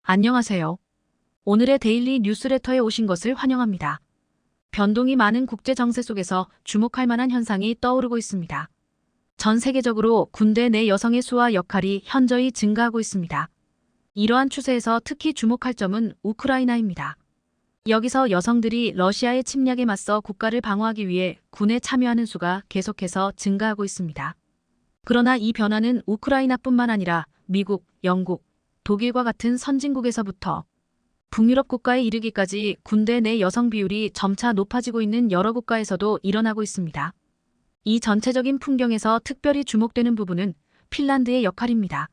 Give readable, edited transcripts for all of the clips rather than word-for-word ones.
안녕하세요. 오늘의 데일리 뉴스레터에 오신 것을 환영합니다. 변동이 많은 국제 정세 속에서 주목할 만한 현상이 떠오르고 있습니다. 전 세계적으로 군대 내 여성의 수와 역할이 현저히 증가하고 있습니다. 이러한 추세에서 특히 주목할 점은 우크라이나입니다. 여기서 여성들이 러시아의 침략에 맞서 국가를 방어하기 위해 군에 참여하는 수가 계속해서 증가하고 있습니다. 그러나 이 변화는 우크라이나뿐만 아니라 미국, 영국, 독일과 같은 선진국에서부터 북유럽 국가에 이르기까지 군대 내 여성 비율이 점차 높아지고 있는 여러 국가에서도 일어나고 있습니다. 이 전체적인 풍경에서 특별히 주목되는 부분은 핀란드의 역할입니다.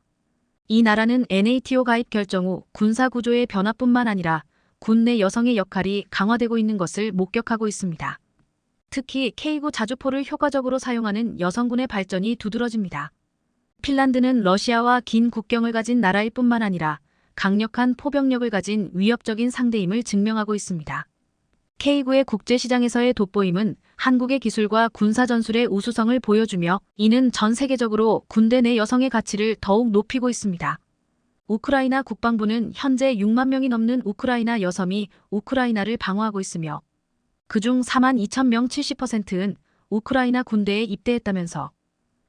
이 나라는 NATO 가입 결정 후 군사 구조의 변화뿐만 아니라 군 내 여성의 역할이 강화되고 있는 것을 목격하고 있습니다. 특히 K9 자주포를 효과적으로 사용하는 여성군의 발전이 두드러집니다. 핀란드는 러시아와 긴 국경을 가진 나라일 뿐만 아니라 강력한 포병력을 가진 위협적인 상대임을 증명하고 있습니다. K9의 국제시장에서의 돋보임은 한국의 기술과 군사 전술의 우수성을 보여주며 이는 전 세계적으로 군대 내 여성의 가치를 더욱 높이고 있습니다. 우크라이나 국방부는 현재 6만 명이 넘는 우크라이나 여성이 우크라이나를 방어하고 있으며 그중 4만 2천 명 70%는 우크라이나 군대에 입대했다면서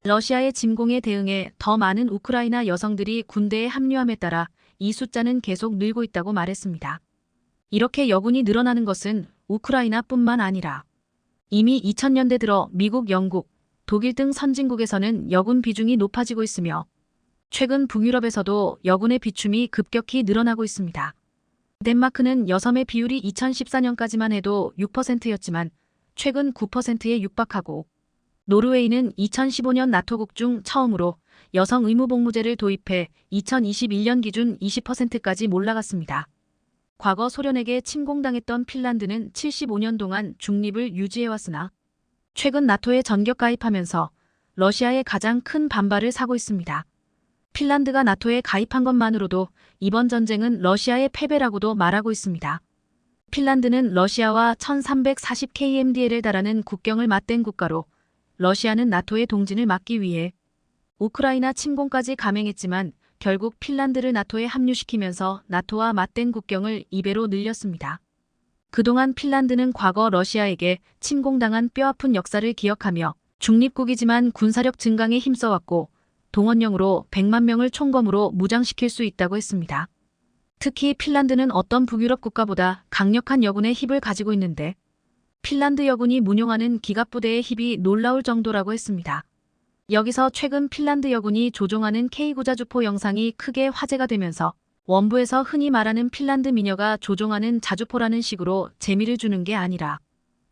러시아의 침공에 대응해 더 많은 우크라이나 여성들이 군대에 합류함에 따라 이 숫자는 계속 늘고 있다고 말했습니다. 이렇게 여군이 늘어나는 것은 우크라이나뿐만 아니라 이미 2000년대 들어 미국, 영국, 독일 등 선진국에서는 여군 비중이 높아지고 있으며 최근 북유럽에서도 여군의 비춤이 급격히 늘어나고 있습니다. 덴마크는 여성의 비율이 2014년까지만 해도 6%였지만 최근 9%에 육박하고 노르웨이는 2015년 나토국 중 처음으로 여성 의무복무제를 도입해 2021년 기준 20%까지 올라갔습니다. 과거 소련에게 침공당했던 핀란드는 75년 동안 중립을 유지해왔으나 최근 나토에 전격 가입하면서 러시아의 가장 큰 반발을 사고 있습니다. 핀란드가 나토에 가입한 것만으로도 이번 전쟁은 러시아의 패배라고도 말하고 있습니다. 핀란드는 러시아와 1340km를 달하는 국경을 맞댄 국가로 러시아는 나토의 동진을 막기 위해 우크라이나 침공까지 감행했지만 결국 핀란드를 나토에 합류시키면서 나토와 맞댄 국경을 2배로 늘렸습니다. 그동안 핀란드는 과거 러시아에게 침공당한 뼈아픈 역사를 기억하며 중립국이지만 군사력 증강에 힘써왔고 동원령으로 100만 명을 총검으로 무장시킬 수 있다고 했습니다. 특히 핀란드는 어떤 북유럽 국가보다 강력한 여군의 힘을 가지고 있는데 핀란드 여군이 문용하는 기갑부대의 힘이 놀라울 정도라고 했습니다. 여기서 최근 핀란드 여군이 조종하는 K9 자주포 영상이 크게 화제가 되면서 원부에서 흔히 말하는 핀란드 미녀가 조종하는 자주포라는 식으로 재미를 주는 게 아니라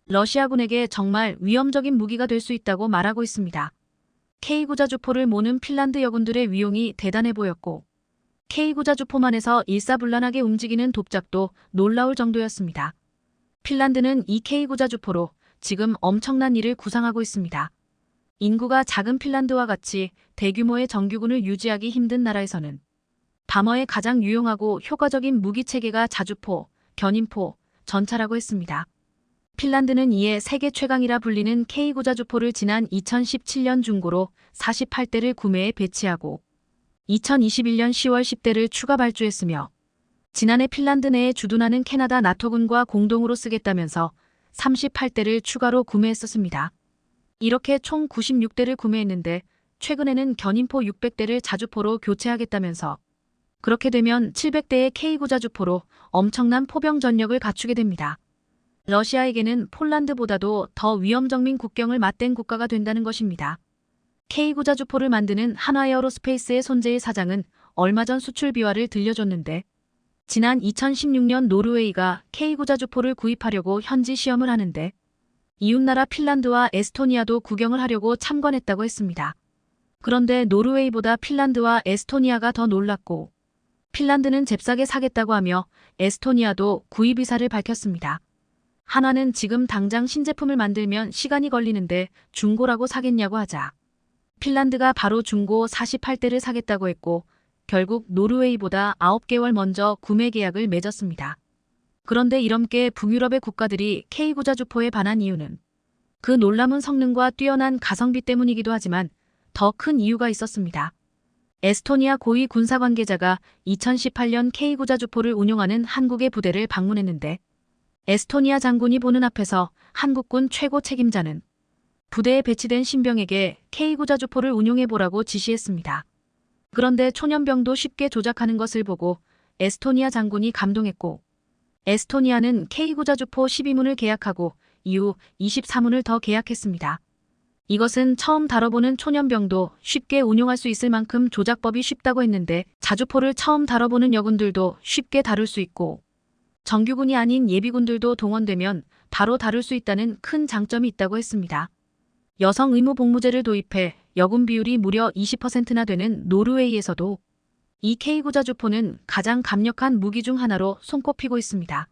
러시아군에게 정말 위험적인 무기가 될 수 있다고 말하고 있습니다. K9 자주포를 모는 핀란드 여군들의 위용이 대단해 보였고 K9 자주포만에서 일사불란하게 움직이는 돕작도 놀라울 정도였습니다. 핀란드는 이 K9 자주포로 지금 엄청난 일을 구상하고 있습니다. 인구가 작은 핀란드와 같이 대규모의 정규군을 유지하기 힘든 나라에서는 방어에 가장 유용하고 효과적인 무기체계가 자주포, 견인포, 전차라고 했습니다. 핀란드는 이에 세계 최강이라 불리는 K9 자주포를 지난 2017년 중고로 48대를 구매해 배치하고 2021년 10월 10대를 추가 발주했으며 지난해 핀란드 내에 주둔하는 캐나다 나토군과 공동으로 쓰겠다면서 38대를 추가로 구매했었습니다. 이렇게 총 96대를 구매했는데 최근에는 견인포 600대를 자주포로 교체하겠다면서 그렇게 되면 700대의 K9 자주포로 엄청난 포병 전력을 갖추게 됩니다. 러시아에게는 폴란드보다도 더 위험적인 국경을 맞댄 국가가 된다는 것입니다. K9 자주포를 만드는 한화에어로스페이스의 손재일 사장은 얼마 전 수출 비화를 들려줬는데 지난 2016년 노르웨이가 K9 자주포를 구입하려고 현지 시험을 하는데 이웃나라 핀란드와 에스토니아도 구경을 하려고 참관했다고 했습니다. 그런데 노르웨이보다 핀란드와 에스토니아가 더 놀랐고 핀란드는 잽싸게 사겠다고 하며 에스토니아도 구입 의사를 밝혔습니다. 한화는 지금 당장 신제품을 만들면 시간이 걸리는데 중고라고 사겠냐고 하자 핀란드가 바로 중고 48대를 사겠다고 했고 결국 노르웨이보다 9개월 먼저 구매 계약을 맺었습니다. 그런데 이렇게 북유럽의 국가들이 K9 자주포에 반한 이유는 그 놀라운 성능과 뛰어난 가성비 때문이기도 하지만 더 큰 이유가 있었습니다. 에스토니아 고위 군사 관계자가 2018년 K구자주포를 운용하는 한국의 부대를 방문했는데 에스토니아 장군이 보는 앞에서 한국군 최고 책임자는 부대에 배치된 신병에게 K구자주포를 운용해보라고 지시했습니다. 그런데 초년병도 쉽게 조작하는 것을 보고 에스토니아 장군이 감동했고 에스토니아는 K구자주포 12문을 계약하고 이후 24문을 더 계약했습니다. 이것은 처음 다뤄보는 초년병도 쉽게 운용할 수 있을 만큼 조작법이 쉽다고 했는데 자주포를 처음 다뤄보는 여군들도 쉽게 다룰 수 있고 정규군이 아닌 예비군들도 동원되면 바로 다룰 수 있다는 큰 장점이 있다고 했습니다. 여성 의무 복무제를 도입해 여군 비율이 무려 20%나 되는 노르웨이에서도 이 K구자주포는 가장 강력한 무기 중 하나로 손꼽히고 있습니다.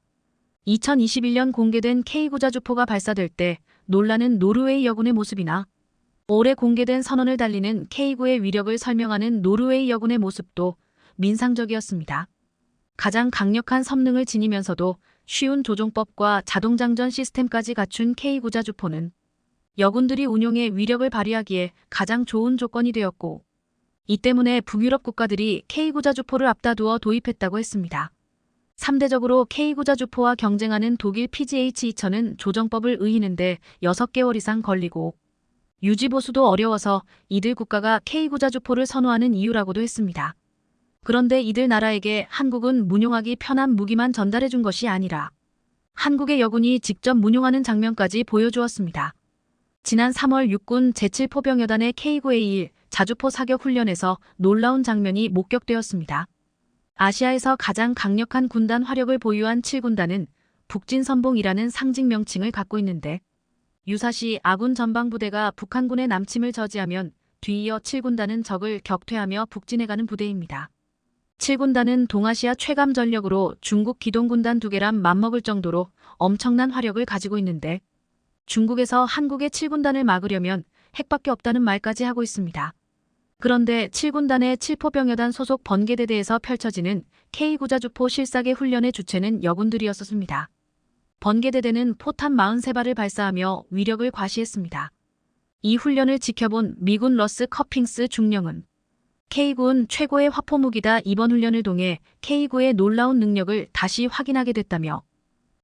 2021년 공개된 K구자주포가 발사될 때 놀라는 노르웨이 여군의 모습이나 올해 공개된 선언을 달리는 K구의 위력을 설명하는 노르웨이 여군의 모습도 민상적이었습니다. 가장 강력한 성능을 지니면서도 쉬운 조종법과 자동장전 시스템까지 갖춘 K구자주포는 여군들이 운용에 위력을 발휘하기에 가장 좋은 조건이 되었고 이 때문에 북유럽 국가들이 K구자주포를 앞다두어 도입했다고 했습니다. 상대적으로 K구자주포와 경쟁하는 독일 PGH-2000은 조정법을 의히는데 6개월 이상 걸리고 유지보수도 어려워서 이들 국가가 K구자주포를 선호하는 이유라고도 했습니다. 그런데 이들 나라에게 한국은 문용하기 편한 무기만 전달해준 것이 아니라 한국의 여군이 직접 문용하는 장면까지 보여주었습니다. 지난 3월 육군 제7포병여단의 K9A1 자주포 사격 훈련에서 놀라운 장면이 목격되었습니다. 아시아에서 가장 강력한 군단 화력을 보유한 7군단은 북진선봉이라는 상징 명칭을 갖고 있는데 유사시 아군 전방부대가 북한군의 남침을 저지하면 뒤이어 7군단은 적을 격퇴하며 북진해가는 부대입니다. 7군단은 동아시아 최강 전력으로 중국 기동군단 2개랑 맞먹을 정도로 엄청난 화력을 가지고 있는데 중국에서 한국의 7군단을 막으려면 핵밖에 없다는 말까지 하고 있습니다. 그런데 7군단의 7포병여단 소속 번개대대에서 펼쳐지는 K구자주포 실사계 훈련의 주체는 여군들이었습니다. 번개대대는 포탄 43발을 발사하며 위력을 과시했습니다. 이 훈련을 지켜본 미군 러스 커핑스 중령은 K군 최고의 화포무기다 이번 훈련을 통해 K구의 놀라운 능력을 다시 확인하게 됐다며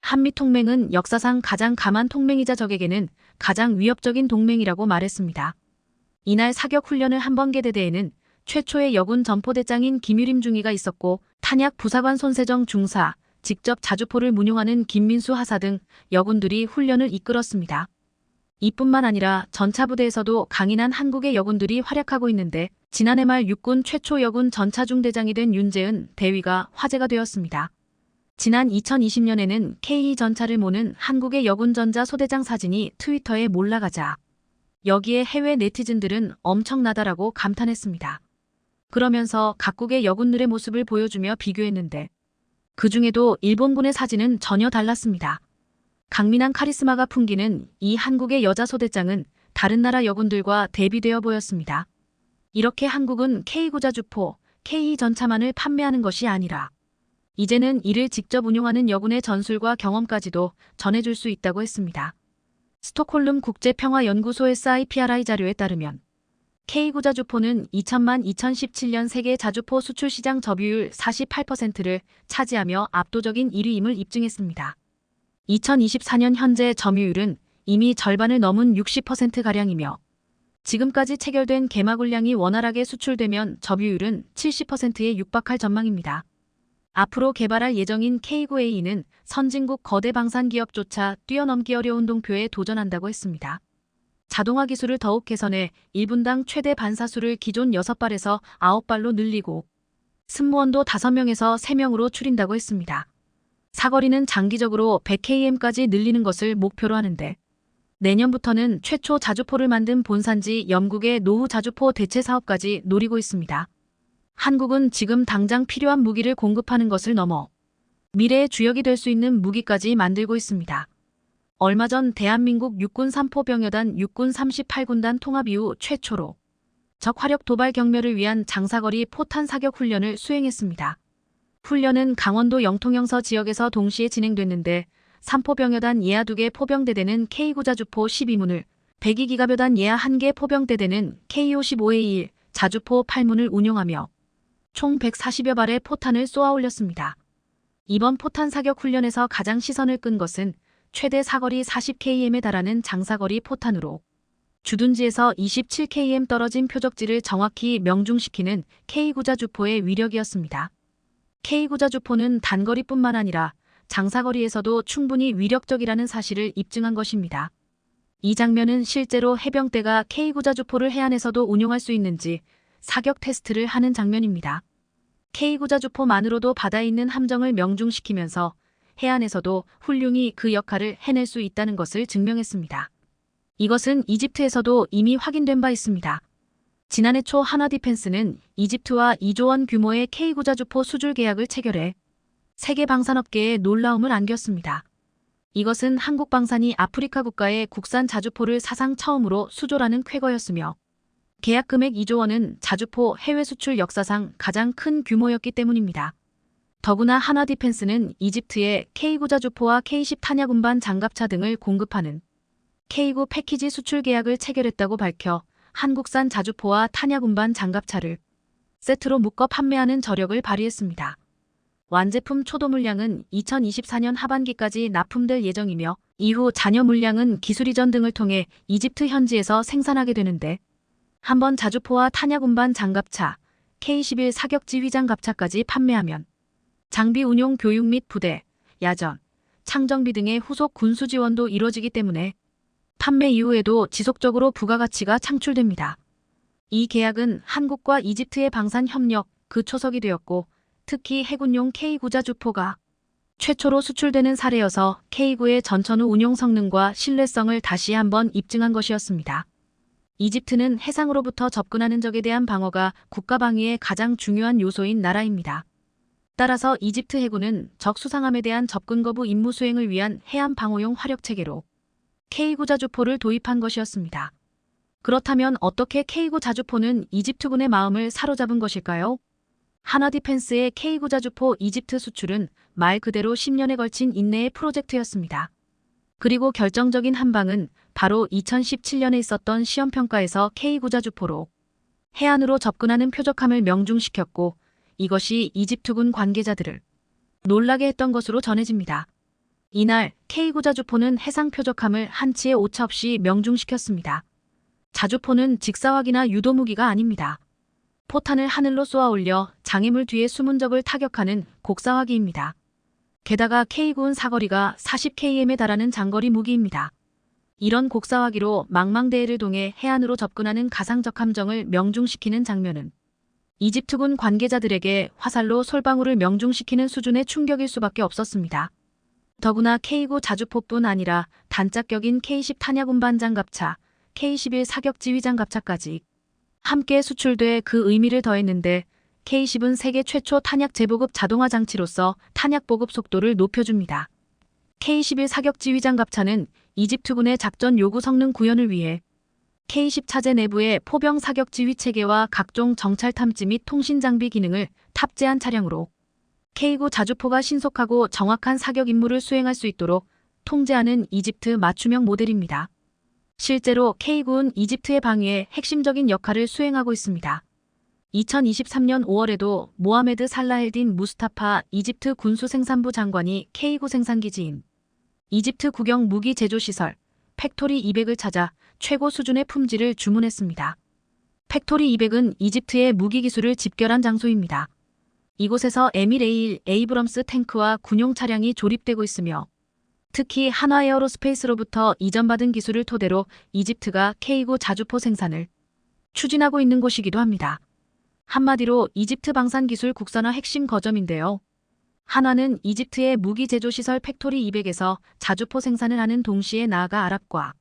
한미동맹은 역사상 가장 강한 동맹이자 적에게는 가장 위협적인 동맹이라고 말했습니다. 이날 사격 훈련을 한 번개대대에는 최초의 여군 전포대장인 김유림 중위가 있었고 탄약 부사관 손세정 중사, 직접 자주포를 문용하는 김민수 하사 등 여군들이 훈련을 이끌었습니다. 이뿐만 아니라 전차부대에서도 강인한 한국의 여군들이 활약하고 있는데 지난해 말 육군 최초 여군 전차중대장이 된 윤재은 대위가 화제가 되었습니다. 지난 2020년에는 K 전차를 모는 한국의 여군 전자 소대장 사진이 트위터에 올라가자 여기에 해외 네티즌들은 엄청나다라고 감탄했습니다. 그러면서 각국의 여군들의 모습을 보여주며 비교했는데 그 중에도 일본군의 사진은 전혀 달랐습니다. 강민한 카리스마가 풍기는 이 한국의 여자 소대장은 다른 나라 여군들과 대비되어 보였습니다. 이렇게 한국은 K구자주포, K전차만을 판매하는 것이 아니라 이제는 이를 직접 운용하는 여군의 전술과 경험까지도 전해줄 수 있다고 했습니다. 스톡홀름 국제평화연구소의 SIPRI 자료에 따르면 K구자주포는 2017년 세계 자주포 수출 시장 점유율 48%를 차지하며 압도적인 1위임을 입증했습니다. 2024년 현재 점유율은 이미 절반을 넘은 60%가량이며 지금까지 체결된 개마굴량이 원활하게 수출되면 점유율은 70%에 육박할 전망입니다. 앞으로 개발할 예정인 K9A는 선진국 거대 방산기업조차 뛰어넘기 어려운 동표에 도전한다고 했습니다. 자동화 기술을 더욱 개선해 1분당 최대 반사수를 기존 6발에서 9발로 늘리고 승무원도 5명에서 3명으로 줄인다고 했습니다. 사거리는 장기적으로 100km까지 늘리는 것을 목표로 하는데 내년부터는 최초 자주포를 만든 본산지 영국의 노후 자주포 대체 사업까지 노리고 있습니다. 한국은 지금 당장 필요한 무기를 공급하는 것을 넘어 미래의 주역이 될 수 있는 무기까지 만들고 있습니다. 얼마 전 대한민국 육군 3포병여단 육군 38군단 통합 이후 최초로 적 화력 도발 경멸을 위한 장사거리 포탄 사격 훈련을 수행했습니다. 훈련은 강원도 영통영서 지역에서 동시에 진행됐는데 3포병여단 예하 2개 포병대대는 K구자주포 12문을, 102기가벼단 예하 1개 포병대대는 K55A1 자주포 8문을 운용하며 총 140여 발의 포탄을 쏘아 올렸습니다. 이번 포탄 사격 훈련에서 가장 시선을 끈 것은 최대 사거리 40km에 달하는 장사거리 포탄으로 주둔지에서 27km 떨어진 표적지를 정확히 명중시키는 K구자주포의 위력이었습니다. K구자주포는 단거리뿐만 아니라 장사거리에서도 충분히 위력적이라는 사실을 입증한 것입니다. 이 장면은 실제로 해병대가 K구자주포를 해안에서도 운용할 수 있는지 사격 테스트를 하는 장면입니다. K구자주포만으로도 바다에 있는 함정을 명중시키면서 해안에서도 훌륭히 그 역할을 해낼 수 있다는 것을 증명했습니다. 이것은 이집트에서도 이미 확인된 바 있습니다. 지난해 초 한화디펜스는 이집트와 2조 원 규모의 K구자주포 수출 계약을 체결해 세계 방산업계에 놀라움을 안겼습니다. 이것은 한국 방산이 아프리카 국가에 국산 자주포를 사상 처음으로 수조라는 쾌거였으며 계약 금액 2조 원은 자주포 해외 수출 역사상 가장 큰 규모였기 때문입니다. 더구나 한화디펜스는 이집트에 K구자주포와 K10 탄약운반 장갑차 등을 공급하는 K9 패키지 수출 계약을 체결했다고 밝혀 한국산 자주포와 탄약운반 장갑차를 세트로 묶어 판매하는 저력을 발휘했습니다. 완제품 초도 물량은 2024년 하반기까지 납품될 예정이며 이후 잔여 물량은 기술 이전 등을 통해 이집트 현지에서 생산하게 되는데 한번 자주포와 탄약운반 장갑차, K11 사격지 휘장갑차까지 판매하면 장비 운용 교육 및 부대, 야전, 창정비 등의 후속 군수 지원도 이루어지기 때문에 판매 이후에도 지속적으로 부가가치가 창출됩니다. 이 계약은 한국과 이집트의 방산 협력 그 초석이 되었고 특히 해군용 K구자주포가 최초로 수출되는 사례여서 K9의 전천후 운용 성능과 신뢰성을 다시 한번 입증한 것이었습니다. 이집트는 해상으로부터 접근하는 적에 대한 방어가 국가방위의 가장 중요한 요소인 나라입니다. 따라서 이집트 해군은 적 수상함에 대한 접근 거부 임무 수행을 위한 해안 방어용 화력체계로 K구자주포를 도입한 것이었습니다. 그렇다면 어떻게 K구자주포는 이집트군의 마음을 사로잡은 것일까요? 한화디펜스의 K구자주포 이집트 수출은 말 그대로 10년에 걸친 인내의 프로젝트였습니다. 그리고 결정적인 한 방은 바로 2017년에 있었던 시험평가에서 K구자주포로 해안으로 접근하는 표적함을 명중시켰고 이것이 이집트군 관계자들을 놀라게 했던 것으로 전해집니다. 이날 K구자주포는 해상 표적함을 한치의 오차 없이 명중시켰습니다. 자주포는 직사화기나 유도무기가 아닙니다. 포탄을 하늘로 쏘아 올려 장애물 뒤에 숨은 적을 타격하는 곡사화기입니다. 게다가 K군 사거리가 40km에 달하는 장거리 무기입니다. 이런 곡사화기로 망망대해를 동해 해안으로 접근하는 가상적 함정을 명중시키는 장면은 이집트군 관계자들에게 화살로 솔방울을 명중시키는 수준의 충격일 수밖에 없었습니다. 더구나 K9 자주포뿐 아니라 단짝격인 K10 탄약운반 장갑차, K11 사격지휘 장갑차까지 함께 수출돼 그 의미를 더했는데 K10은 세계 최초 탄약 재보급 자동화 장치로서 탄약 보급 속도를 높여줍니다. K11 사격지휘 장갑차는 이집트군의 작전 요구 성능 구현을 위해 K10 차제 내부의 포병 사격 지휘 체계와 각종 정찰 탐지 및 통신 장비 기능을 탑재한 차량으로 K9 자주포가 신속하고 정확한 사격 임무를 수행할 수 있도록 통제하는 이집트 맞춤형 모델입니다. 실제로 K9는 이집트의 방위에 핵심적인 역할을 수행하고 있습니다. 2023년 5월에도 모하메드 살라헬딘 무스타파 이집트 군수생산부 장관이 K9 생산기지인 이집트 국영 무기 제조시설 팩토리 200을 찾아 최고 수준의 품질을 주문했습니다. 팩토리 200은 이집트의 무기 기술을 집결한 장소입니다. 이곳에서 에밀 에이브럼스 탱크와 군용 차량이 조립되고 있으며 특히 한화에어로스페이스로부터 이전받은 기술을 토대로 이집트가 K9 자주포 생산을 추진하고 있는 곳이기도 합니다. 한마디로 이집트 방산기술 국산화 핵심 거점인데요. 한화는 이집트의 무기 제조시설 팩토리 200에서 자주포 생산을 하는 동시에 나아가 아랍과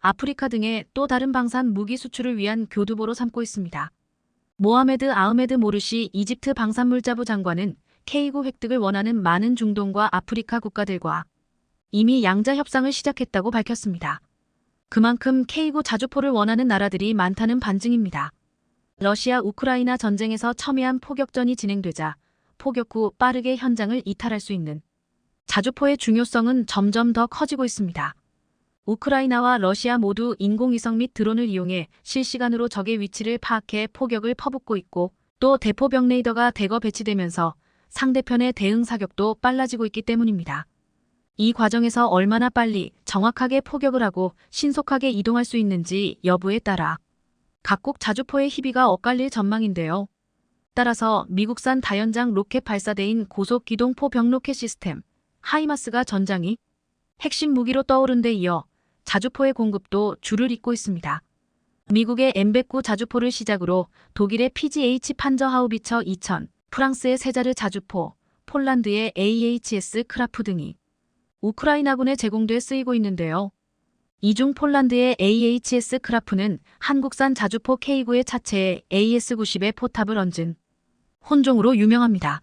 아프리카 등의 또 다른 방산 무기 수출을 위한 교두보로 삼고 있습니다. 모하메드 아흐메드 모르시 이집트 방산물자부 장관은 K9 획득을 원하는 많은 중동과 아프리카 국가들과 이미 양자 협상을 시작했다고 밝혔습니다. 그만큼 K9 자주포를 원하는 나라들이 많다는 반증입니다. 러시아 우크라이나 전쟁에서 첨예한 포격전이 진행되자 포격 후 빠르게 현장을 이탈할 수 있는 자주포의 중요성은 점점 더 커지고 있습니다. 우크라이나와 러시아 모두 인공위성 및 드론을 이용해 실시간으로 적의 위치를 파악해 포격을 퍼붓고 있고, 또 대포병 레이더가 대거 배치되면서 상대편의 대응 사격도 빨라지고 있기 때문입니다. 이 과정에서 얼마나 빨리 정확하게 포격을 하고 신속하게 이동할 수 있는지 여부에 따라 각국 자주포의 희비가 엇갈릴 전망인데요. 따라서 미국산 다연장 로켓 발사대인 고속기동포 병로켓 시스템 하이마스가 전장이 핵심 무기로 떠오른 데 이어 자주포의 공급도 줄을 잇고 있습니다. 미국의 M109 자주포를 시작으로 독일의 PGH 판저 하우비처 2000, 프랑스의 세자르 자주포, 폴란드의 AHS 크라프 등이 우크라이나군에 제공돼 쓰이고 있는데요. 이 중 폴란드의 AHS 크라프는 한국산 자주포 K9의 차체에 AS-90의 포탑을 얹은 혼종으로 유명합니다.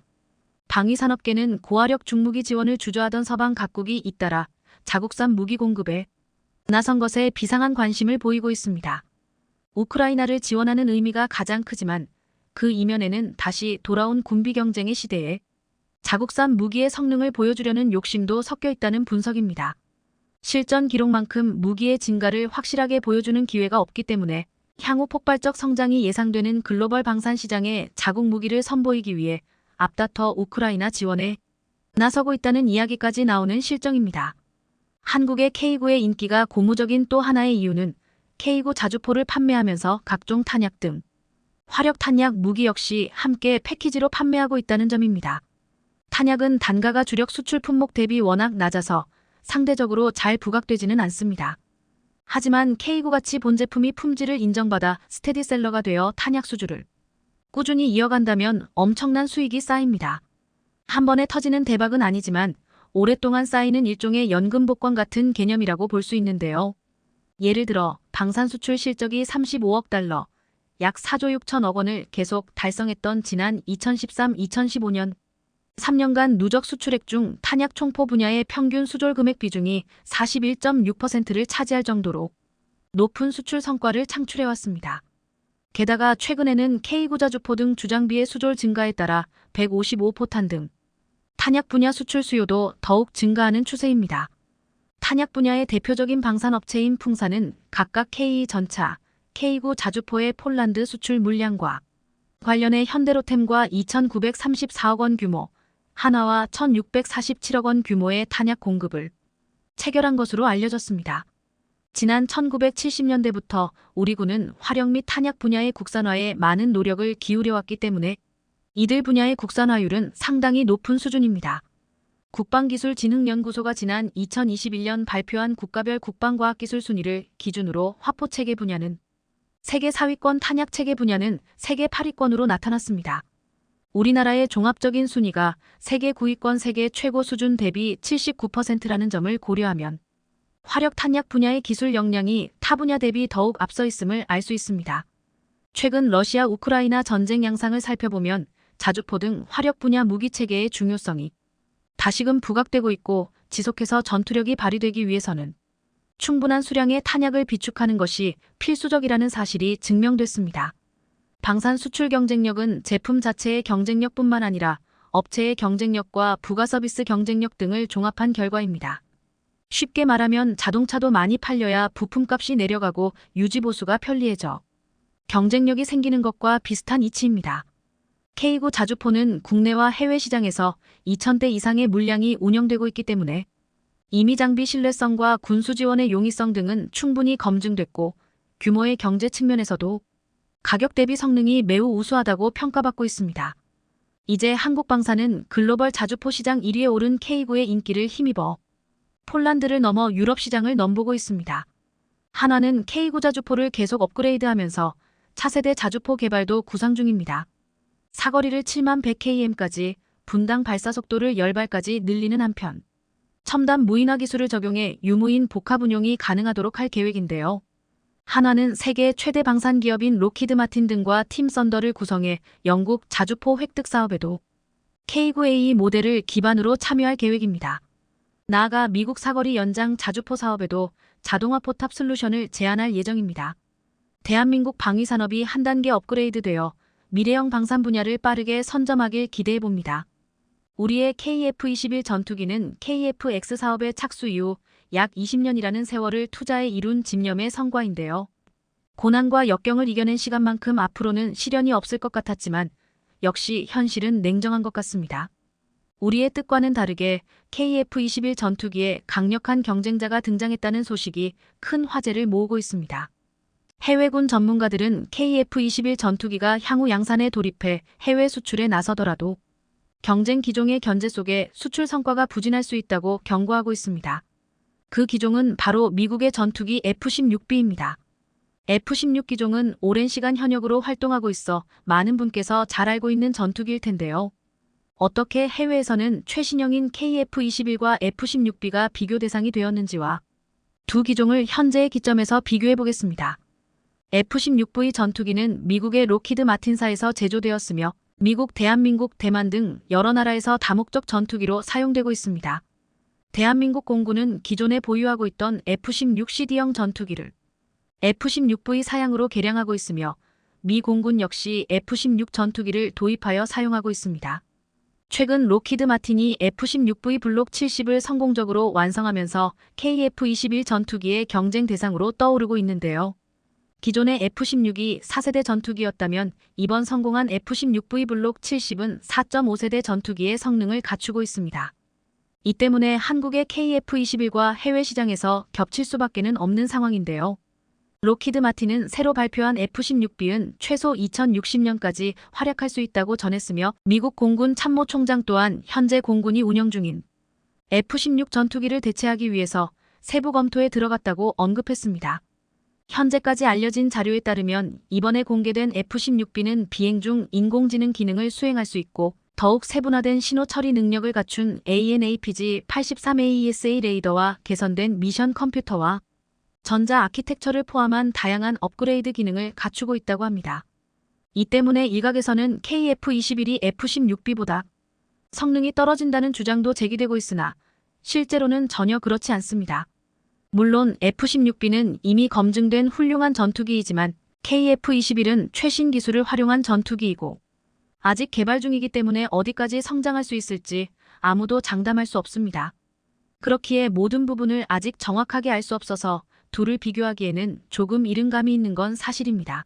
방위산업계는 고화력 중무기 지원을 주저하던 서방 각국이 잇따라 자국산 무기 공급에 나선 것에 비상한 관심을 보이고 있습니다. 우크라이나를 지원하는 의미가 가장 크지만 그 이면에는 다시 돌아온 군비 경쟁의 시대에 자국산 무기의 성능을 보여주려는 욕심도 섞여 있다는 분석입니다. 실전 기록만큼 무기의 진가를 확실하게 보여주는 기회가 없기 때문에 향후 폭발적 성장이 예상되는 글로벌 방산 시장에 자국 무기를 선보이기 위해 앞다퉈 우크라이나 지원에 나서고 있다는 이야기까지 나오는 실정입니다. 한국의 K9의 인기가 고무적인 또 하나의 이유는 K9 자주포를 판매하면서 각종 탄약 등 화력 탄약 무기 역시 함께 패키지로 판매하고 있다는 점입니다. 탄약은 단가가 주력 수출 품목 대비 워낙 낮아서 상대적으로 잘 부각되지는 않습니다. 하지만 K9같이 본제품이 품질을 인정받아 스테디셀러가 되어 탄약 수주를 꾸준히 이어간다면 엄청난 수익이 쌓입니다. 한 번에 터지는 대박은 아니지만 오랫동안 쌓이는 일종의 연금 복권 같은 개념이라고 볼 수 있는데요. 예를 들어 방산 수출 실적이 35억 달러, 약 4조 6천억 원을 계속 달성했던 지난 2013-2015년 3년간 누적 수출액 중 탄약 총포 분야의 평균 수졸 금액 비중이 41.6%를 차지할 정도로 높은 수출 성과를 창출해왔습니다. 게다가 최근에는 K9 자주포 등 주장비의 수졸 증가에 따라 155포탄 등 탄약 분야 수출 수요도 더욱 증가하는 추세입니다. 탄약 분야의 대표적인 방산업체인 풍산은 각각 K2 전차, K9 자주포의 폴란드 수출 물량과 관련해 현대로템과 2,934억 원 규모, 한화와 1,647억 원 규모의 탄약 공급을 체결한 것으로 알려졌습니다. 지난 1970년대부터 우리 군은 화력 및 탄약 분야의 국산화에 많은 노력을 기울여왔기 때문에 이들 분야의 국산화율은 상당히 높은 수준입니다. 국방기술진흥연구소가 지난 2021년 발표한 국가별 국방과학기술 순위를 기준으로 화포체계 분야는 세계 4위권, 탄약체계 분야는 세계 8위권으로 나타났습니다. 우리나라의 종합적인 순위가 세계 9위권, 세계 최고 수준 대비 79%라는 점을 고려하면 화력 탄약 분야의 기술 역량이 타 분야 대비 더욱 앞서 있음을 알 수 있습니다. 최근 러시아 우크라이나 전쟁 양상을 살펴보면 자주포 등 화력 분야 무기 체계의 중요성이 다시금 부각되고 있고, 지속해서 전투력이 발휘되기 위해서는 충분한 수량의 탄약을 비축하는 것이 필수적이라는 사실이 증명됐습니다. 방산 수출 경쟁력은 제품 자체의 경쟁력뿐만 아니라 업체의 경쟁력과 부가 서비스 경쟁력 등을 종합한 결과입니다. 쉽게 말하면 자동차도 많이 팔려야 부품값이 내려가고 유지보수가 편리해져 경쟁력이 생기는 것과 비슷한 이치입니다. K9 자주포는 국내와 해외 시장에서 2,000대 이상의 물량이 운영되고 있기 때문에 이미 장비 신뢰성과 군수 지원의 용이성 등은 충분히 검증됐고, 규모의 경제 측면에서도 가격 대비 성능이 매우 우수하다고 평가받고 있습니다. 이제 한국방산은 글로벌 자주포 시장 1위에 오른 K9의 인기를 힘입어 폴란드를 넘어 유럽 시장을 넘보고 있습니다. 한화는 K9 자주포를 계속 업그레이드하면서 차세대 자주포 개발도 구상 중입니다. 사거리를 71,100km까지, 분당 발사 속도를 10발까지 늘리는 한편 첨단 무인화 기술을 적용해 유무인 복합 운용이 가능하도록 할 계획인데요. 한화는 세계 최대 방산 기업인 로키드 마틴 등과 팀 썬더를 구성해 영국 자주포 획득 사업에도 K9A 모델을 기반으로 참여할 계획입니다. 나아가 미국 사거리 연장 자주포 사업에도 자동화 포탑 솔루션을 제안할 예정입니다. 대한민국 방위산업이 한 단계 업그레이드되어 미래형 방산 분야를 빠르게 선점하길 기대해봅니다. 우리의 KF-21 전투기는 KF-X 사업의 착수 이후 약 20년이라는 세월을 투자해 이룬 집념의 성과인데요. 고난과 역경을 이겨낸 시간만큼 앞으로는 시련이 없을 것 같았지만 역시 현실은 냉정한 것 같습니다. 우리의 뜻과는 다르게 KF-21 전투기에 강력한 경쟁자가 등장했다는 소식이 큰 화제를 모으고 있습니다. 해외군 전문가들은 KF-21 전투기가 향후 양산에 돌입해 해외 수출에 나서더라도 경쟁 기종의 견제 속에 수출 성과가 부진할 수 있다고 경고하고 있습니다. 그 기종은 바로 미국의 전투기 F-16B입니다. F-16 기종은 오랜 시간 현역으로 활동하고 있어 많은 분께서 잘 알고 있는 전투기일 텐데요. 어떻게 해외에서는 최신형인 KF-21과 F-16B가 비교 대상이 되었는지와 두 기종을 현재의 기점에서 비교해 보겠습니다. F-16V 전투기는 미국의 록히드 마틴사에서 제조되었으며 미국, 대한민국, 대만 등 여러 나라에서 다목적 전투기로 사용되고 있습니다. 대한민국 공군은 기존에 보유하고 있던 F-16CD형 전투기를 F-16V 사양으로 개량하고 있으며 미 공군 역시 F-16 전투기를 도입하여 사용하고 있습니다. 최근 록히드 마틴이 F-16V 블록 70을 성공적으로 완성하면서 KF-21 전투기의 경쟁 대상으로 떠오르고 있는데요. 기존의 F-16이 4세대 전투기였다면 이번 성공한 F-16V 블록 70은 4.5세대 전투기의 성능을 갖추고 있습니다. 이 때문에 한국의 KF-21과 해외 시장에서 겹칠 수밖에는 없는 상황인데요. 록히드 마틴은 새로 발표한 F-16B는 최소 2060년까지 활약할 수 있다고 전했으며 미국 공군 참모총장 또한 현재 공군이 운영 중인 F-16 전투기를 대체하기 위해서 세부 검토에 들어갔다고 언급했습니다. 현재까지 알려진 자료에 따르면 이번에 공개된 F-16B는 비행 중 인공지능 기능을 수행할 수 있고 더욱 세분화된 신호 처리 능력을 갖춘 AN/APG-83AESA 레이더와 개선된 미션 컴퓨터와 전자 아키텍처를 포함한 다양한 업그레이드 기능을 갖추고 있다고 합니다. 이 때문에 일각에서는 KF-21이 F-16B보다 성능이 떨어진다는 주장도 제기되고 있으나 실제로는 전혀 그렇지 않습니다. 물론 F-16B는 이미 검증된 훌륭한 전투기이지만 KF-21은 최신 기술을 활용한 전투기이고 아직 개발 중이기 때문에 어디까지 성장할 수 있을지 아무도 장담할 수 없습니다. 그렇기에 모든 부분을 아직 정확하게 알 수 없어서 둘을 비교하기에는 조금 이른 감이 있는 건 사실입니다.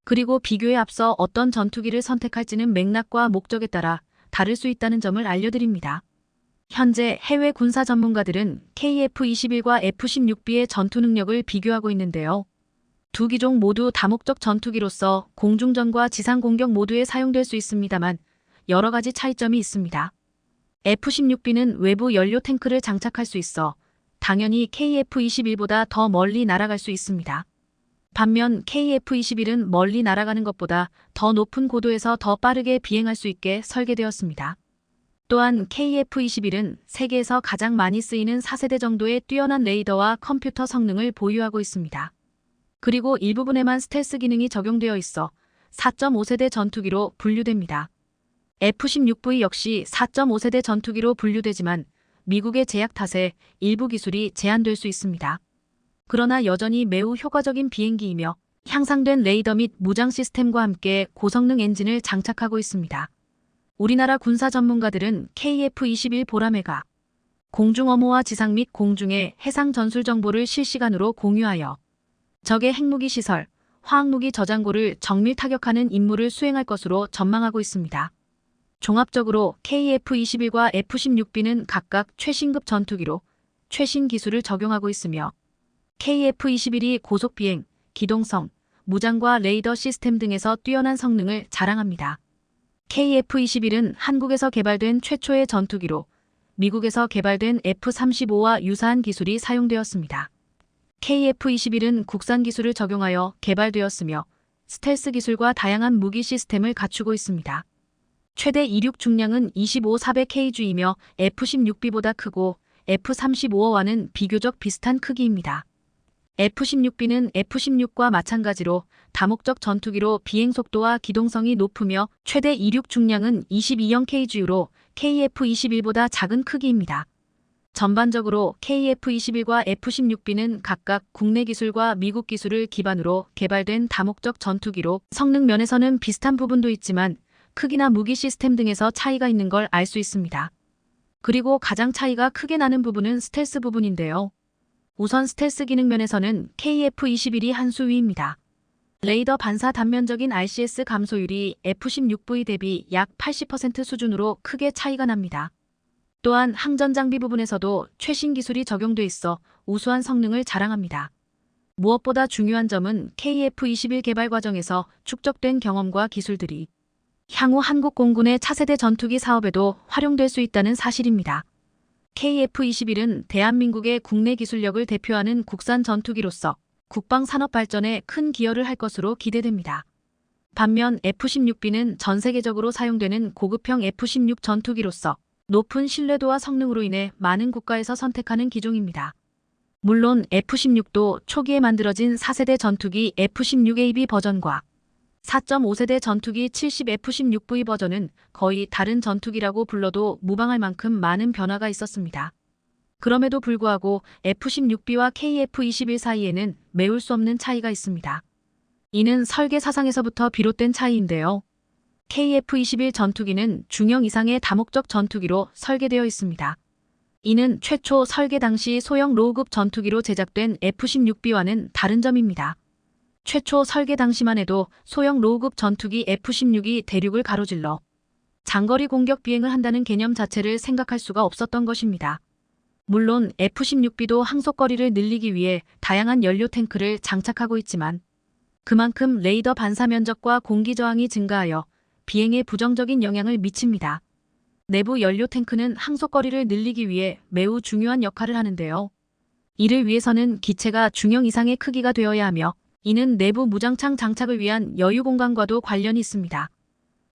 그리고 비교에 앞서 어떤 전투기를 선택할지는 맥락과 목적에 따라 다를 수 있다는 점을 알려드립니다. 현재 해외 군사 전문가들은 KF-21과 F-16B의 전투 능력을 비교하고 있는데요. 두 기종 모두 다목적 전투기로서 공중전과 지상 공격 모두에 사용될 수 있습니다만 여러 가지 차이점이 있습니다. F-16B는 외부 연료 탱크를 장착할 수 있어 당연히 KF-21보다 더 멀리 날아갈 수 있습니다. 반면 KF-21은 멀리 날아가는 것보다 더 높은 고도에서 더 빠르게 비행할 수 있게 설계되었습니다. 또한 KF-21은 세계에서 가장 많이 쓰이는 4세대 정도의 뛰어난 레이더와 컴퓨터 성능을 보유하고 있습니다. 그리고 일부분에만 스텔스 기능이 적용되어 있어 4.5세대 전투기로 분류됩니다. F-16V 역시 4.5세대 전투기로 분류되지만 미국의 제약 탓에 일부 기술이 제한될 수 있습니다. 그러나 여전히 매우 효과적인 비행기이며 향상된 레이더 및 무장 시스템과 함께 고성능 엔진을 장착하고 있습니다. 우리나라 군사 전문가들은 KF-21 보라매가 공중 엄호와 지상 및 공중의 해상 전술 정보를 실시간으로 공유하여 적의 핵무기 시설, 화학무기 저장고를 정밀 타격하는 임무를 수행할 것으로 전망하고 있습니다. 종합적으로 KF-21과 F-16B는 각각 최신급 전투기로 최신 기술을 적용하고 있으며 KF-21이 고속비행, 기동성, 무장과 레이더 시스템 등에서 뛰어난 성능을 자랑합니다. KF-21은 한국에서 개발된 최초의 전투기로 미국에서 개발된 F-35와 유사한 기술이 사용되었습니다. KF-21은 국산 기술을 적용하여 개발되었으며 스텔스 기술과 다양한 무기 시스템을 갖추고 있습니다. 최대 이륙 중량은 25-400kg이며 F-16B보다 크고 F-35와는 비교적 비슷한 크기입니다. F-16B는 F-16과 마찬가지로 다목적 전투기로 비행속도와 기동성이 높으며 최대 이륙 중량은 22kg로 KF-21보다 작은 크기입니다. 전반적으로 KF-21과 F-16B는 각각 국내 기술과 미국 기술을 기반으로 개발된 다목적 전투기로 성능 면에서는 비슷한 부분도 있지만 크기나 무기 시스템 등에서 차이가 있는 걸 알 수 있습니다. 그리고 가장 차이가 크게 나는 부분은 스텔스 부분인데요. 우선 스텔스 기능 면에서는 KF-21이 한 수 위입니다. 레이더 반사 단면적인 RCS 감소율이 F-16V 대비 약 80% 수준으로 크게 차이가 납니다. 또한 항전 장비 부분에서도 최신 기술이 적용돼 있어 우수한 성능을 자랑합니다. 무엇보다 중요한 점은 KF-21 개발 과정에서 축적된 경험과 기술들이 향후 한국 공군의 차세대 전투기 사업에도 활용될 수 있다는 사실입니다. KF-21은 대한민국의 국내 기술력을 대표하는 국산 전투기로서 국방 산업 발전에 큰 기여를 할 것으로 기대됩니다. 반면 F-16B는 전 세계적으로 사용되는 고급형 F-16 전투기로서 높은 신뢰도와 성능으로 인해 많은 국가에서 선택하는 기종입니다. 물론 F-16도 초기에 만들어진 4세대 전투기 F-16AB 버전과 4.5세대 전투기 70F-16V 버전은 거의 다른 전투기라고 불러도 무방할 만큼 많은 변화가 있었습니다. 그럼에도 불구하고 F-16B와 KF-21 사이에는 메울 수 없는 차이가 있습니다. 이는 설계 사상에서부터 비롯된 차이인데요. KF-21 전투기는 중형 이상의 다목적 전투기로 설계되어 있습니다. 이는 최초 설계 당시 소형 로우급 전투기로 제작된 F-16B와는 다른 점입니다. 최초 설계 당시만 해도 소형 로우급 전투기 F-16이 대륙을 가로질러 장거리 공격 비행을 한다는 개념 자체를 생각할 수가 없었던 것입니다. 물론 F-16B도 항속거리를 늘리기 위해 다양한 연료 탱크를 장착하고 있지만 그만큼 레이더 반사 면적과 공기 저항이 증가하여 비행에 부정적인 영향을 미칩니다. 내부 연료 탱크는 항속거리를 늘리기 위해 매우 중요한 역할을 하는데요. 이를 위해서는 기체가 중형 이상의 크기가 되어야 하며 이는 내부 무장창 장착을 위한 여유 공간과도 관련이 있습니다.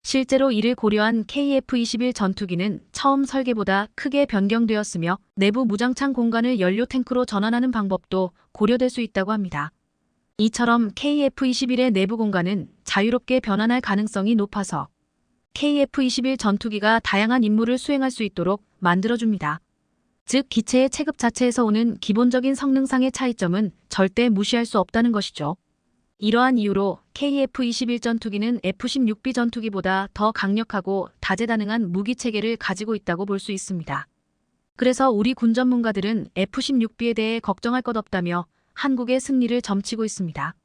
실제로 이를 고려한 KF-21 전투기는 처음 설계보다 크게 변경되었으며 내부 무장창 공간을 연료 탱크로 전환하는 방법도 고려될 수 있다고 합니다. 이처럼 KF-21의 내부 공간은 자유롭게 변환할 가능성이 높아서 KF-21 전투기가 다양한 임무를 수행할 수 있도록 만들어줍니다. 즉 기체의 체급 자체에서 오는 기본적인 성능상의 차이점은 절대 무시할 수 없다는 것이죠. 이러한 이유로 KF-21 전투기는 F-16B 전투기보다 더 강력하고 다재다능한 무기체계를 가지고 있다고 볼 수 있습니다. 그래서 우리 군 전문가들은 F-16B에 대해 걱정할 것 없다며 한국의 승리를 점치고 있습니다.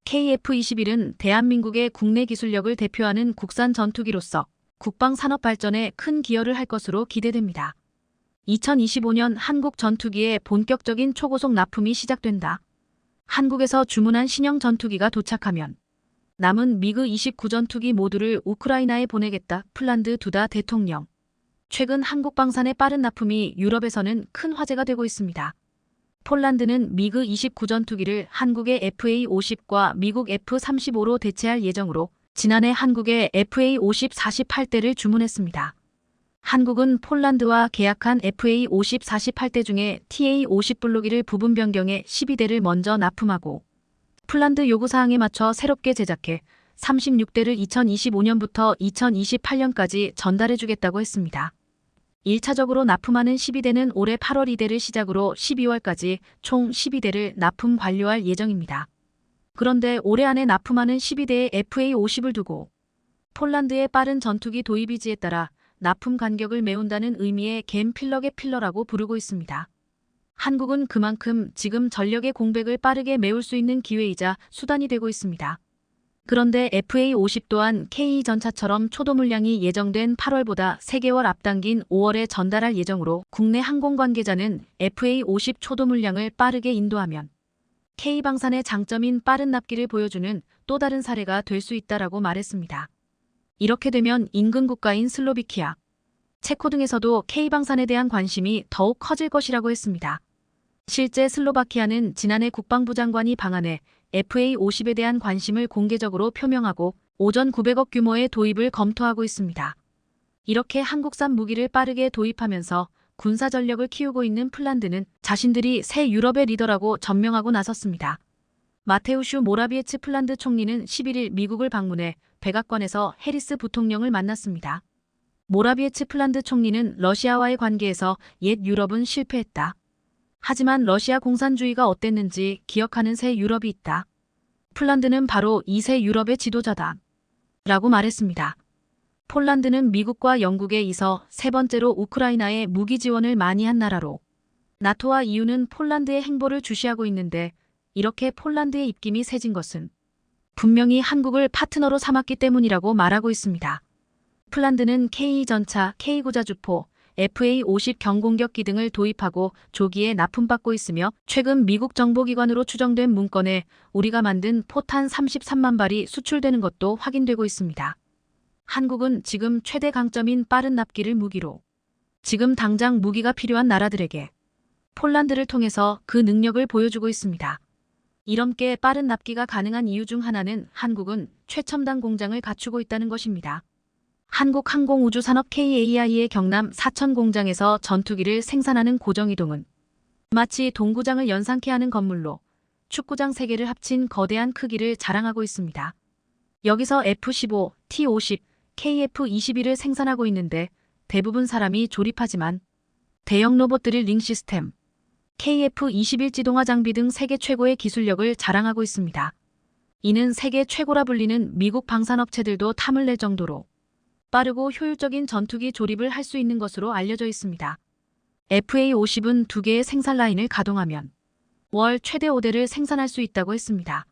KF-21은 대한민국의 국내 기술력을 대표하는 국산 전투기로서 국방 산업 발전에 큰 기여를 할 것으로 기대됩니다. 2025년 한국 전투기의 본격적인 초고속 납품이 시작된다. 한국에서 주문한 신형 전투기가 도착하면 남은 미그 29 전투기 모두를 우크라이나에 보내겠다. 폴란드 두다 대통령. 최근 한국 방산의 빠른 납품이 유럽에서는 큰 화제가 되고 있습니다. 폴란드는 미그 29 전투기를 한국의 FA-50과 미국 F-35로 대체할 예정으로 지난해 한국에 FA-50 48대를 주문했습니다. 한국은 폴란드와 계약한 FA-50 48대 중에 TA-50 블로기를 부분 변경해 12대를 먼저 납품하고 폴란드 요구사항에 맞춰 새롭게 제작해 36대를 2025년부터 2028년까지 전달해주겠다고 했습니다. 1차적으로 납품하는 12대는 올해 8월 2대를 시작으로 12월까지 총 12대를 납품 완료할 예정입니다. 그런데 올해 안에 납품하는 12대의 FA-50을 두고 폴란드의 빠른 전투기 도입 의지에 따라 납품 간격을 메운다는 의미의 갬 필러의 필러라고 부르고 있습니다. 한국은 그만큼 지금 전력의 공백을 빠르게 메울 수 있는 기회이자 수단이 되고 있습니다. 그런데 FA-50 또한 K2전차처럼 초도 물량이 예정된 8월보다 3개월 앞당긴 5월에 전달할 예정으로 국내 항공 관계자는 FA-50 초도 물량을 빠르게 인도하면 K방산의 장점인 빠른 납기를 보여주는 또 다른 사례가 될 수 있다라고 말했습니다. 이렇게 되면 인근 국가인 슬로비키아, 체코 등에서도 K방산에 대한 관심이 더욱 커질 것이라고 했습니다. 실제 슬로바키아는 지난해 국방부 장관이 방한해 FA-50에 대한 관심을 공개적으로 표명하고 오전 900억 규모의 도입을 검토하고 있습니다. 이렇게 한국산 무기를 빠르게 도입하면서 군사 전력을 키우고 있는 폴란드는 자신들이 새 유럽의 리더라고 전명하고 나섰습니다. 마테우슈 모라비에츠 폴란드 총리는 11일 미국을 방문해 백악관에서 해리스 부통령을 만났습니다. 모라비에츠 폴란드 총리는 러시아와의 관계에서 옛 유럽은 실패했다. 하지만 러시아 공산주의가 어땠는지 기억하는 새 유럽이 있다. 폴란드는 바로 이 새 유럽의 지도자다. 라고 말했습니다. 폴란드는 미국과 영국에 이어 세 번째로 우크라이나에 무기 지원을 많이 한 나라로 나토와 EU는 폴란드의 행보를 주시하고 있는데 이렇게 폴란드의 입김이 세진 것은 분명히 한국을 파트너로 삼았기 때문이라고 말하고 있습니다. 폴란드는 K2전차, K9자주포, FA50 경공격기 등을 도입하고 조기에 납품받고 있으며 최근 미국 정보기관으로 추정된 문건에 우리가 만든 포탄 33만 발이 수출되는 것도 확인되고 있습니다. 한국은 지금 최대 강점인 빠른 납기를 무기로 지금 당장 무기가 필요한 나라들에게 폴란드를 통해서 그 능력을 보여주고 있습니다. 이렇게 빠른 납기가 가능한 이유 중 하나는 한국은 최첨단 공장을 갖추고 있다는 것입니다. 한국항공우주산업 KAI의 경남 사천 공장에서 전투기를 생산하는 고정이동은 마치 동구장을 연상케 하는 건물로 축구장 3개를 합친 거대한 크기를 자랑하고 있습니다. 여기서 F-15, T-50, KF-21을 생산하고 있는데 대부분 사람이 조립하지만 대형 로봇 드릴링 시스템, KF-21 지동화 장비 등 세계 최고의 기술력을 자랑하고 있습니다. 이는 세계 최고라 불리는 미국 방산업체들도 탐을 낼 정도로 빠르고 효율적인 전투기 조립을 할 수 있는 것으로 알려져 있습니다. FA50은 2개의 생산 라인을 가동하면 월 최대 5대를 생산할 수 있다고 했습니다.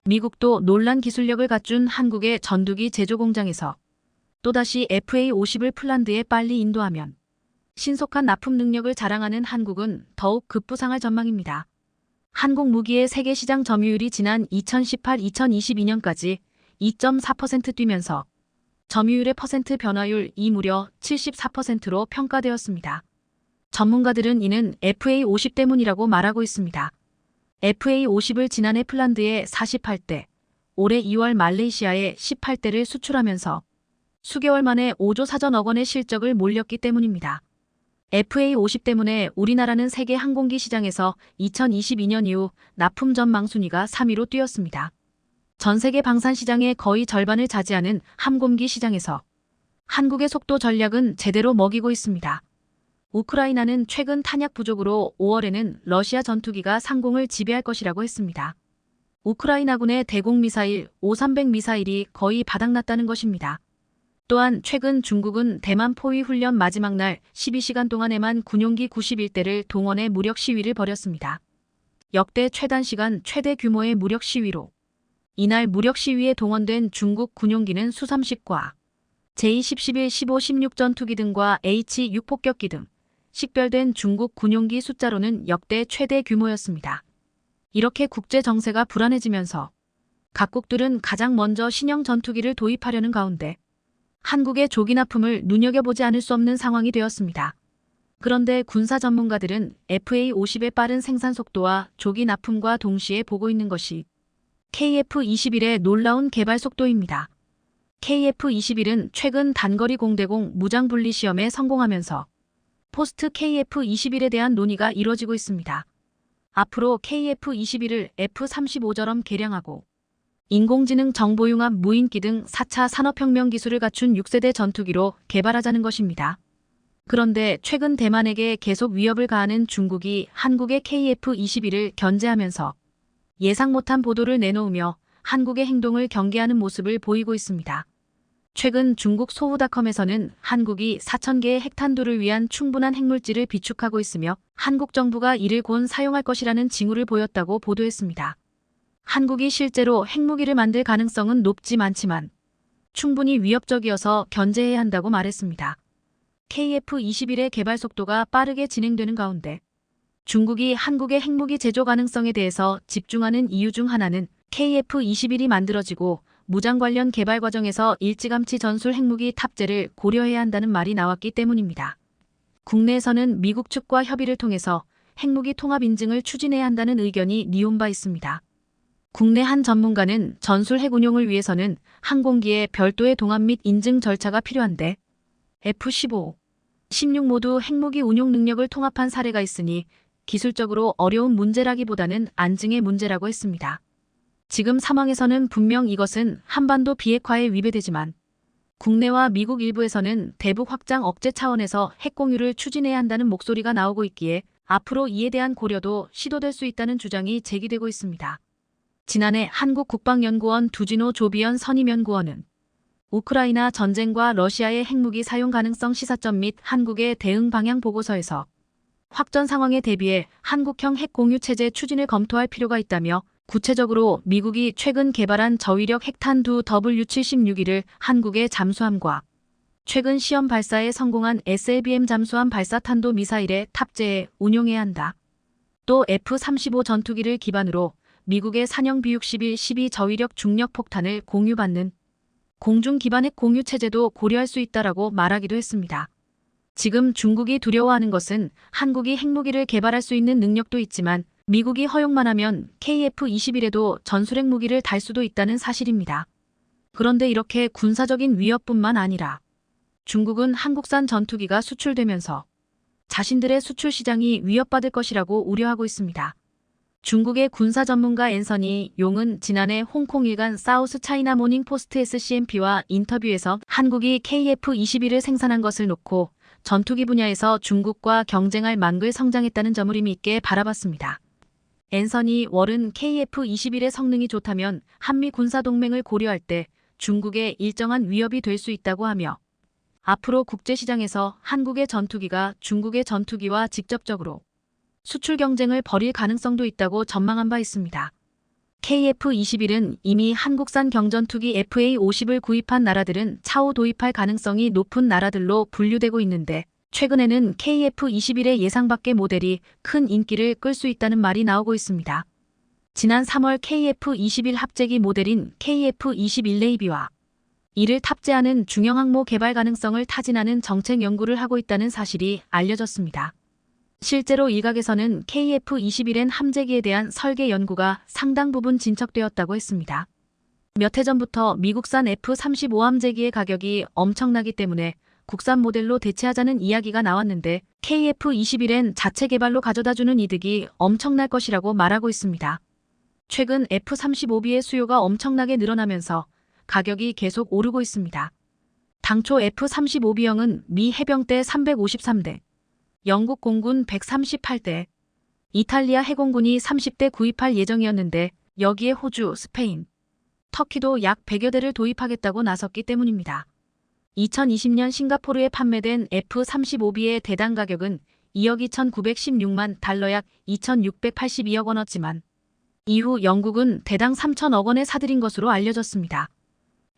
미국도 놀란 기술력을 갖춘 한국의 전투기 제조 공장에서 또다시 FA50을 폴란드에 빨리 인도하면 신속한 납품 능력을 자랑하는 한국은 더욱 급부상할 전망입니다. 한국 무기의 세계 시장 점유율이 지난 2018-2022년까지 2.4% 뛰면서 점유율의 퍼센트 변화율이 무려 74%로 평가되었습니다. 전문가들은 이는 FA50 때문이라고 말하고 있습니다. FA50을 지난해 폴란드에 48대, 올해 2월 말레이시아에 18대를 수출하면서 수개월 만에 5조 4천억 원의 실적을 몰렸기 때문입니다. FA50 때문에 우리나라는 세계 항공기 시장에서 2022년 이후 납품 전망 순위가 3위로 뛰었습니다. 전 세계 방산 시장의 거의 절반을 차지하는 항공기 시장에서 한국의 속도 전략은 제대로 먹이고 있습니다. 우크라이나는 최근 탄약 부족으로 5월에는 러시아 전투기가 상공을 지배할 것이라고 했습니다. 우크라이나군의 대공 미사일 5,300 미사일이 거의 바닥났다는 것입니다. 또한 최근 중국은 대만 포위 훈련 마지막 날 12시간 동안에만 군용기 91대를 동원해 무력 시위를 벌였습니다. 역대 최단시간 최대 규모의 무력 시위로 이날 무력 시위에 동원된 중국 군용기는 수-30과 제2, 11, 15, 16 전투기 등과 H-6 폭격기 등 식별된 중국 군용기 숫자로는 역대 최대 규모였습니다. 이렇게 국제 정세가 불안해지면서 각국들은 가장 먼저 신형 전투기를 도입하려는 가운데 한국의 조기 납품을 눈여겨보지 않을 수 없는 상황이 되었습니다. 그런데 군사 전문가들은 FA50의 빠른 생산 속도와 조기 납품과 동시에 보고 있는 것이 KF-21의 놀라운 개발 속도입니다. KF-21은 최근 단거리 공대공 무장 분리 시험에 성공하면서 포스트 KF-21에 대한 논의가 이루어지고 있습니다. 앞으로 KF-21을 F-35처럼 개량하고 인공지능 정보융합 무인기 등 4차 산업혁명 기술을 갖춘 6세대 전투기로 개발하자는 것입니다. 그런데 최근 대만에게 계속 위협을 가하는 중국이 한국의 KF-21을 견제하면서 예상 못한 보도를 내놓으며 한국의 행동을 경계하는 모습을 보이고 있습니다. 최근 중국 소우닷컴에서는 한국이 4,000개의 핵탄두를 위한 충분한 핵물질을 비축하고 있으며 한국 정부가 이를 곧 사용할 것이라는 징후를 보였다고 보도했습니다. 한국이 실제로 핵무기를 만들 가능성은 높지 않지만 충분히 위협적이어서 견제해야 한다고 말했습니다. KF-21의 개발 속도가 빠르게 진행되는 가운데 중국이 한국의 핵무기 제조 가능성에 대해서 집중하는 이유 중 하나는 KF-21이 만들어지고 무장 관련 개발 과정에서 일찌감치 전술 핵무기 탑재를 고려해야 한다는 말이 나왔기 때문입니다. 국내에서는 미국 측과 협의를 통해서 핵무기 통합 인증을 추진해야 한다는 의견이 니온 바 있습니다. 국내 한 전문가는 전술 핵 운용을 위해서는 항공기에 별도의 동압 및 인증 절차가 필요한데 F-15, 16 모두 핵무기 운용 능력을 통합한 사례가 있으니 기술적으로 어려운 문제라기보다는 안증의 문제라고 했습니다. 지금 상황에서는 분명 이것은 한반도 비핵화에 위배되지만 국내와 미국 일부에서는 대북 확장 억제 차원에서 핵 공유를 추진해야 한다는 목소리가 나오고 있기에 앞으로 이에 대한 고려도 시도될 수 있다는 주장이 제기되고 있습니다. 지난해 한국국방연구원 두진호 조비연 선임연구원은 우크라이나 전쟁과 러시아의 핵무기 사용 가능성 시사점 및 한국의 대응 방향 보고서에서 확전 상황에 대비해 한국형 핵 공유 체제 추진을 검토할 필요가 있다며 구체적으로 미국이 최근 개발한 저위력 핵탄 두 W76을 한국의 잠수함과 최근 시험 발사에 성공한 SLBM 잠수함 발사 탄도 미사일에 탑재해 운용해야 한다. 또 F-35 전투기를 기반으로 미국의 산형 B-61-12 저위력 중력 폭탄을 공유받는 공중 기반 핵 공유 체제도 고려할 수 있다라고 말하기도 했습니다. 지금 중국이 두려워하는 것은 한국이 핵무기를 개발할 수 있는 능력도 있지만 미국이 허용만 하면 KF-21에도 전술핵 무기를 달 수도 있다는 사실입니다. 그런데 이렇게 군사적인 위협뿐만 아니라 중국은 한국산 전투기가 수출되면서 자신들의 수출 시장이 위협받을 것이라고 우려하고 있습니다. 중국의 군사 전문가 앤서니 용은 지난해 홍콩 일간 사우스 차이나 모닝 포스트 SCMP와 인터뷰에서 한국이 KF-21을 생산한 것을 놓고 전투기 분야에서 중국과 경쟁할 만큼 성장했다는 점을 의미 있게 바라봤습니다. 앤서니 월은 KF-21의 성능이 좋다면 한미 군사동맹을 고려할 때 중국에 일정한 위협이 될 수 있다고 하며 앞으로 국제시장에서 한국의 전투기가 중국의 전투기와 직접적으로 수출 경쟁을 벌일 가능성도 있다고 전망한 바 있습니다. KF-21은 이미 한국산 경전투기 FA-50을 구입한 나라들은 차후 도입할 가능성이 높은 나라들로 분류되고 있는데 최근에는 KF-21의 예상 밖의 모델이 큰 인기를 끌 수 있다는 말이 나오고 있습니다. 지난 3월 KF-21 합재기 모델인 KF-21 네이비와 이를 탑재하는 중형 항모 개발 가능성을 타진하는 정책 연구를 하고 있다는 사실이 알려졌습니다. 실제로 일각에서는 KF-21N 함재기에 대한 설계 연구가 상당 부분 진척되었다고 했습니다. 몇 해 전부터 미국산 F-35 함재기의 가격이 엄청나기 때문에 국산 모델로 대체하자는 이야기가 나왔는데 KF-21N 자체 개발로 가져다주는 이득이 엄청날 것이라고 말하고 있습니다. 최근 F-35B의 수요가 엄청나게 늘어나면서 가격이 계속 오르고 있습니다. 당초 F-35B형은 미 해병대 353대, 영국 공군 138대, 이탈리아 해공군이 30대 구입할 예정이었는데 여기에 호주, 스페인, 터키도 약 100여 대를 도입하겠다고 나섰기 때문입니다. 2020년 싱가포르에 판매된 F-35B의 대당 가격은 2억 2,916만 달러 약 2,682억 원이었지만 이후 영국은 대당 3천억 원에 사들인 것으로 알려졌습니다.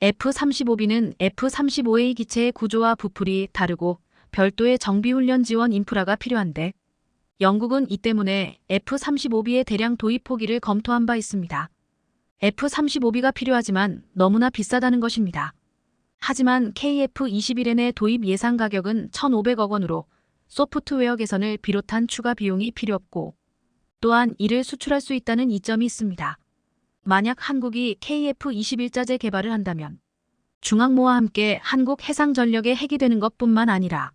F-35B는 F-35A 기체의 구조와 부풀이 다르고 별도의 정비훈련 지원 인프라가 필요한데 영국은 이 때문에 F-35B의 대량 도입 포기를 검토한 바 있습니다. F-35B가 필요하지만 너무나 비싸다는 것입니다. 하지만 KF-21N의 도입 예상 가격은 1,500억 원으로 소프트웨어 개선을 비롯한 추가 비용이 필요 없고 또한 이를 수출할 수 있다는 이점이 있습니다. 만약 한국이 KF-21자재 개발을 한다면 중항모와 함께 한국 해상전력의 핵이 되는 것뿐만 아니라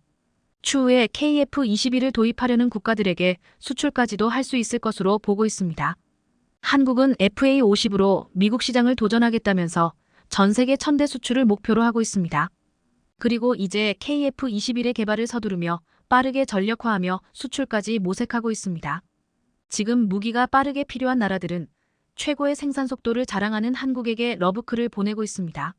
추후에 KF-21을 도입하려는 국가들에게 수출까지도 할 수 있을 것으로 보고 있습니다. 한국은 FA-50으로 미국 시장을 도전하겠다면서 전 세계 1,000대 수출을 목표로 하고 있습니다. 그리고 이제 KF-21의 개발을 서두르며 빠르게 전력화하며 수출까지 모색하고 있습니다. 지금 무기가 빠르게 필요한 나라들은 최고의 생산 속도를 자랑하는 한국에게 러브콜을 보내고 있습니다.